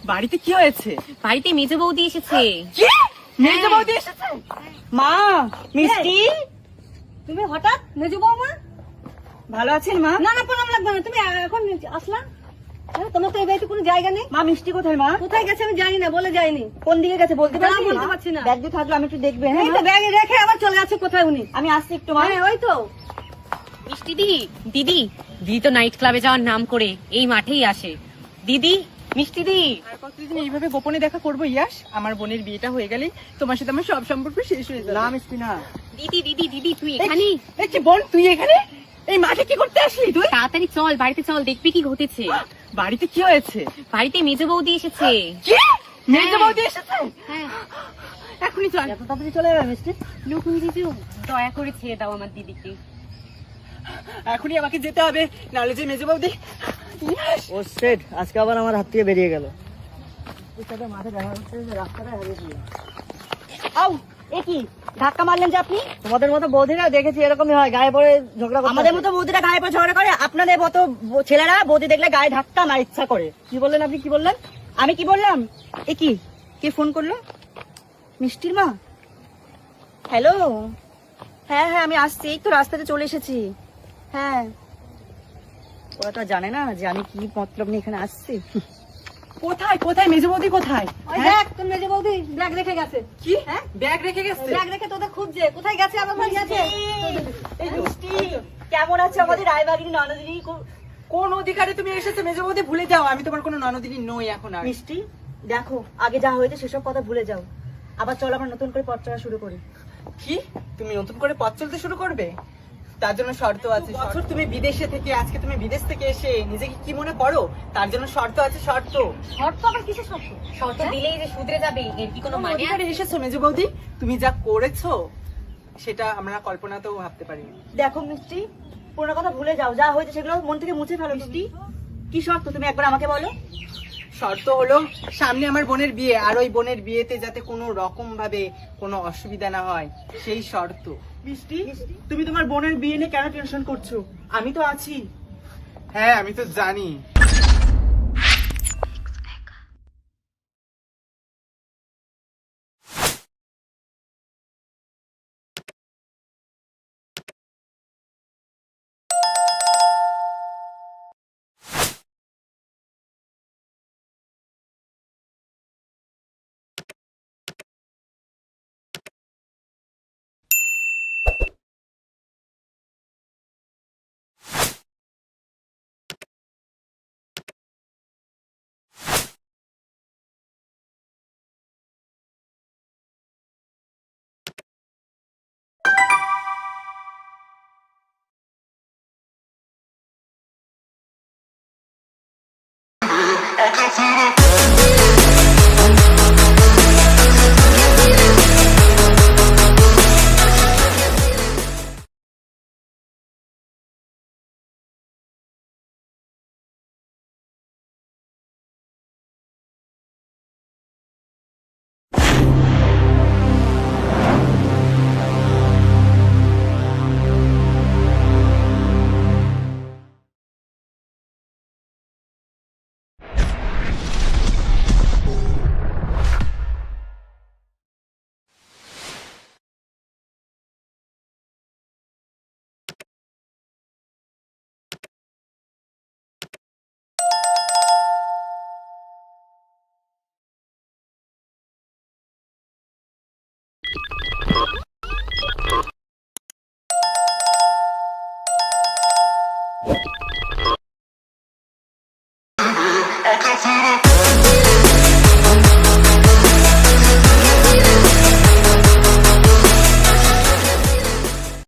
বাড়িতে কি হয়েছে? বাড়িতে মেজো বৌদি এসেছে। মেজো বৌদি এসেছে? মা, মিষ্টি, তুমি হঠাৎ মেজো বৌমা? ভালো আছেন মা? না না, প্রণাম লাগবে না, তুমি এখন আসলা। তোমার তো এই বাড়িতে কোনো জায়গা নেই। মা, মিষ্টি কোথায় মা? কোথায় গেছে আমি জানি না, বলে যায়নি। কোন দিকে গেছে বলতে পারছি না, বলতে পারছি না। ব্যাগ দিয়ে থাকলো, আমি একটু দেখবেন। এই তো ব্যাগে রেখে আবার চলে যাচ্ছে কোথায় উনি। আমি আসছি একটু মা। হ্যাঁ, ওই তো। মিষ্টি দিদি, দিদি দিদি তো নাইট ক্লাবে যাওয়ার নাম করে এই মাঠেই আসে। দিদি, মিষ্টি দি। আর কতদিন এইভাবে গোপনে দেখা করবো ইয়াস? আমার বোনের বিয়েটা হয়ে গেলেই তোমার সাথে আমার সব সম্পর্ক শেষ হয়ে যাবে। না মিষ্টি না। দিদি দিদি দিদি তুই এখানে? এই কি বোন, তুই এখানে এই মাঠে কি করতে আসলি তুই? তাড়াতাড়ি চল, বাড়িতে চল, দেখবি কি ঘটেছে। বাড়িতে কি হয়েছে? বাড়িতে মেজো বৌদি এসেছে। কি? মেজো বৌদি এসেছে? হ্যাঁ, এখনই চল। এত তাড়াতাড়ি চলে যাবে মিষ্টি? নকুন জিজু দয়া করে ছেড়ে দাও আমার দিদিকে। এখনই আমাকে যেতে হবে, নাহলে যে মেজো বৌদি। ইয়াস! ও সেট, আজকে আবার আমার হাত থেকে বেরিয়ে গেল। ওর সাথে মাঠে দেখা হচ্ছে, রাস্তাটা হারিয়ে দিল। আউ, এ কি ধাক্কা মারলেন যে আপনি? তোমাদের মতো বৌদিরা দেখেছি এরকমই হয়, গায়ে পড়ে ঝগড়া করে। আমাদের মতো বৌদিরা গায়ে পড়ে ঝগড়া করে, আপনাদের মতো ছেলেরা বৌদি দেখলে গায়ে ধাক্কা মার ইচ্ছা করে। কি বললেন আপনি? কি বললেন? আমি কি বললাম? এ কি, কে ফোন করলো? মিষ্টির মা? হ্যালো, হ্যাঁ হ্যাঁ আমি আসছি, এই তো রাস্তাতে চলে এসেছি। হ্যাঁ, ওরা তো আর জানে না যে আমি কি মতলব নিয়ে এখানে আসছি। কোথায় কোথায় মেজো বৌদি কোথায়? ওই দেখ, তোর মেজো বৌদি ব্যাগ রেখে গেছে। কি? হ্যাঁ, ব্যাগ রেখে গেছে? ব্যাগ রেখে তোদের খুঁজছে, কোথায় গেছে আবার বলে গেছে। এই মিষ্টি, কেমন আছে আমাদের রায়বাড়ির ননদিনী? কোন অধিকারে তুমি এসেছো মেজো বৌদি? ভুলে যাও, আমি তোমার কোনো ননদিনী নই এখন আর। মিষ্টি দেখো, আগে যা হয়েছে সেসব কথা ভুলে যাও, আবার চল আমরা নতুন করে পথ চলা শুরু করি। কি? তুমি নতুন করে পথ চলতে শুরু করবে? তার জন্য শর্ত আছে। বছর তুমি বিদেশে থেকে আজকে তুমি বিদেশ থেকে এসে নিজেকে কি মনে করো? তার জন্য শর্ত আছে, শর্ত। শর্ত আবার কিসের শর্ত? শর্ত দিলেই যে শুধরে যাবে এর কি কোনো কোন মানে অধিকারে এসেছো মেজো বৌদি? তুমি যা করেছো সেটা আমরা কল্পনাতেও ভাবতে পারিনি। দেখো মিষ্টি, পুরোনো কথা ভুলে যাও, যা হয়েছে সেগুলো মন থেকে মুছে ফেলো। মিষ্টি কি শর্ত তুমি একবার আমাকে বলো। শর্ত হলো সামনে আমার বোনের বিয়ে, আর ওই বোনের বিয়েতে যাতে কোনো রকম ভাবে কোনো অসুবিধা না হয়, সেই শর্ত। মিষ্টি, তুমি তোমার বোনের বিয়ে নিয়ে কেন টেনশন করছো? আমি তো আছি। হ্যাঁ আমি তো জানি। I can feel it.